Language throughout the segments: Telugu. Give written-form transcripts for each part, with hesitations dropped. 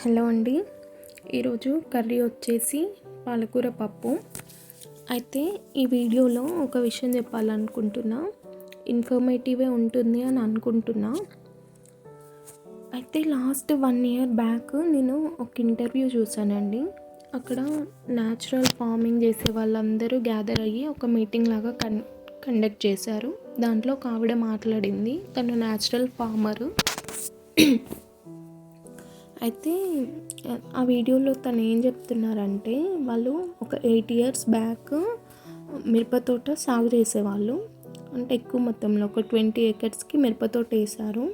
హలో అండి. ఈరోజు కర్రీ వచ్చేసి పాలకూర పప్పు. అయితే ఈ వీడియోలో ఒక విషయం చెప్పాలనుకుంటున్నా, ఇన్ఫర్మేటివే ఉంటుంది అని అనుకుంటున్నా. అయితే లాస్ట్ 1 year బ్యాక్ నేను ఒక ఇంటర్వ్యూ చూసానండి. అక్కడ న్యాచురల్ ఫార్మింగ్ చేసే వాళ్ళందరూ గ్యాదర్ అయ్యి ఒక మీటింగ్ లాగా కండక్ట్ చేశారు. దాంట్లో ఒక ఆవిడ మాట్లాడింది. తను న్యాచురల్ ఫార్మరు. అయితే ఆ వీడియోలో తను ఏం చెప్తున్నారంటే, వాళ్ళు ఒక 8 years బ్యాక్ మిరప తోట సాగు చేసేవాళ్ళు. అంటే ఎక్కువ మొత్తంలో ఒక 20 acresకి మిరప తోట వేశారు.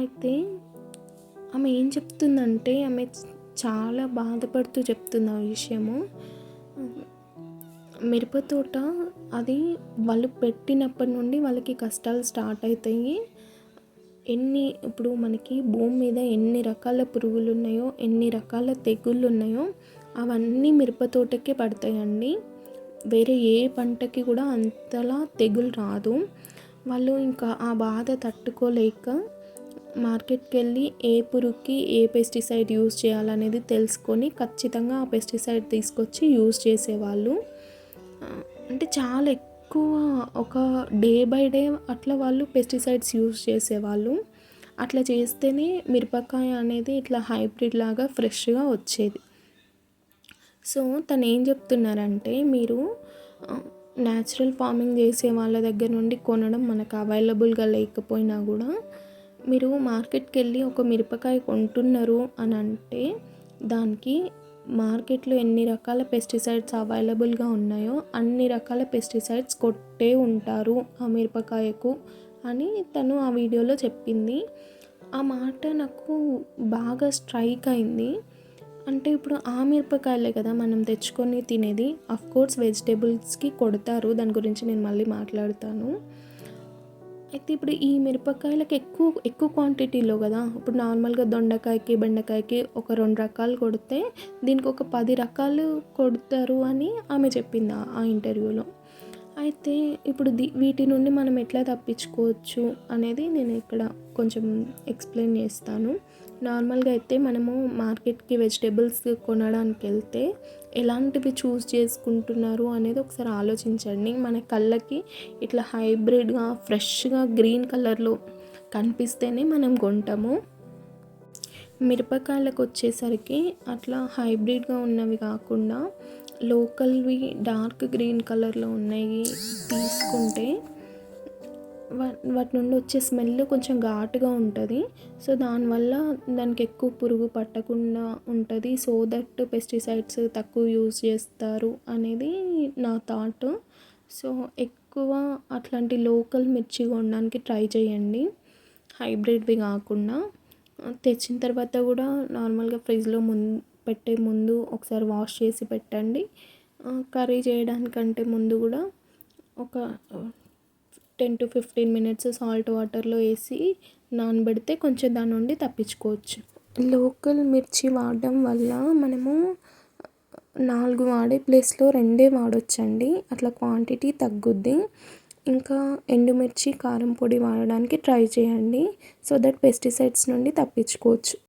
అయితే ఆమె ఏం చెప్తుందంటే, ఆమె చాలా బాధపడుతూ చెప్తుంది ఆ విషయము. మిరప తోట అది వాళ్ళు పెట్టినప్పటి నుండి వాళ్ళకి కష్టాలు స్టార్ట్ అవుతాయి. ఇప్పుడు మనకి భూమి మీద ఎన్ని రకాల పురుగులు ఉన్నాయో, ఎన్ని రకాల తెగుళ్ళు ఉన్నాయో అవన్నీ మిరప తోటకే పడతాయండి. వేరే ఏ పంటకి కూడా అంతలా తెగులు రాదు. వాళ్ళు ఇంకా ఆ బాధ తట్టుకోలేక మార్కెట్కి వెళ్ళి ఏ పురుగుకి ఏ పెస్టిసైడ్ యూజ్ చేయాలనేది తెలుసుకొని ఖచ్చితంగా ఆ పెస్టిసైడ్ తీసుకొచ్చి యూజ్ చేసేవాళ్ళు. అంటే చాలా ఎక్కువ ఒక డే బై డే అట్లా వాళ్ళు పెస్టిసైడ్స్ యూజ్ చేసేవాళ్ళు. అట్లా చేస్తేనే మిరపకాయ అనేది ఇట్లా హైబ్రిడ్ లాగా ఫ్రెష్గా వచ్చేది. సో తను ఏం చెప్తున్నారంటే, మీరు న్యాచురల్ ఫార్మింగ్ చేసే వాళ్ళ దగ్గర నుండి కొనడం మనకు అవైలబుల్గా లేకపోయినా కూడా, మీరు మార్కెట్కి వెళ్ళి ఒక మిరపకాయ కొంటున్నారు అని అంటే, దానికి మార్కెట్లో ఎన్ని రకాల పెస్టిసైడ్స్ అవైలబుల్గా ఉన్నాయో అన్ని రకాల పెస్టిసైడ్స్ కొట్టే ఉంటారు ఆ మిరపకాయకు అని తను ఆ వీడియోలో చెప్పింది. ఆ మాట నాకు బాగా స్ట్రైక్ అయింది. అంటే ఇప్పుడు ఆ మిరపకాయలే కదా మనం తెచ్చుకొని తినేది. అఫ్కోర్స్ వెజిటేబుల్స్కి కొడతారు, దాని గురించి నేను మళ్ళీ మాట్లాడతాను. అయితే ఇప్పుడు ఈ మిరపకాయలకి ఎక్కువ క్వాంటిటీలో కదా, ఇప్పుడు నార్మల్గా దొండకాయకి బెండకాయకి ఒక 2 రకాలు కొడితే దీనికి ఒక 10 రకాలు కొడతారు అని ఆమె చెప్పింది ఆ ఇంటర్వ్యూలో. అయితే ఇప్పుడు వీటి నుండి మనం ఎట్లా తప్పించుకోవచ్చు అనేది నేను ఇక్కడ కొంచెం ఎక్స్ప్లెయిన్ చేస్తాను. నార్మల్గా అయితే మనము మార్కెట్కి వెజిటేబుల్స్ కొనడానికి వెళ్తే ఎలాంటివి చూస్ చేసుకుంటున్నారు అనేది ఒకసారి ఆలోచించండి. మన కళ్ళకి ఇట్లా హైబ్రిడ్గా ఫ్రెష్గా గ్రీన్ కలర్లో కనిపిస్తేనే మనం కొంటాము. మిరపకాయలకు వచ్చేసరికి అట్లా హైబ్రిడ్గా ఉన్నవి కాకుండా లోకల్వి డార్క్ గ్రీన్ కలర్లో ఉన్నాయి తీసుకుంటే వాటి నుండి వచ్చే స్మెల్ కొంచెం ఘాటుగా ఉంటుంది. సో దానివల్ల దానికి ఎక్కువ పురుగు పట్టకుండా ఉంటుంది. సో దట్ పెస్టిసైడ్స్ తక్కువ యూజ్ చేస్తారు అనేది నా థాట్. సో ఎక్కువ అట్లాంటి లోకల్ మిర్చి కొనడానికి ట్రై చేయండి, హైబ్రిడ్వి కాకుండా. తెచ్చిన తర్వాత కూడా నార్మల్గా ఫ్రిడ్జ్లో పెట్టే ముందు ఒకసారి వాష్ చేసి పెట్టండి. కర్రీ చేయడానికంటే ముందు కూడా ఒక 10 to 15 minutes సాల్ట్ వాటర్లో వేసి నానబెడితే కొంచెం దాని నుండి తప్పించుకోవచ్చు. లోకల్ మిర్చి వాడడం వల్ల మనము 4 వాడే ప్లేస్లో 2 వాడొచ్చండి. అట్లా క్వాంటిటీ తగ్గుద్ది. ఇంకా ఎండుమిర్చి కారం పొడి వాడడానికి ట్రై చేయండి. సో దట్ పెస్టిసైడ్స్ నుండి తప్పించుకోవచ్చు.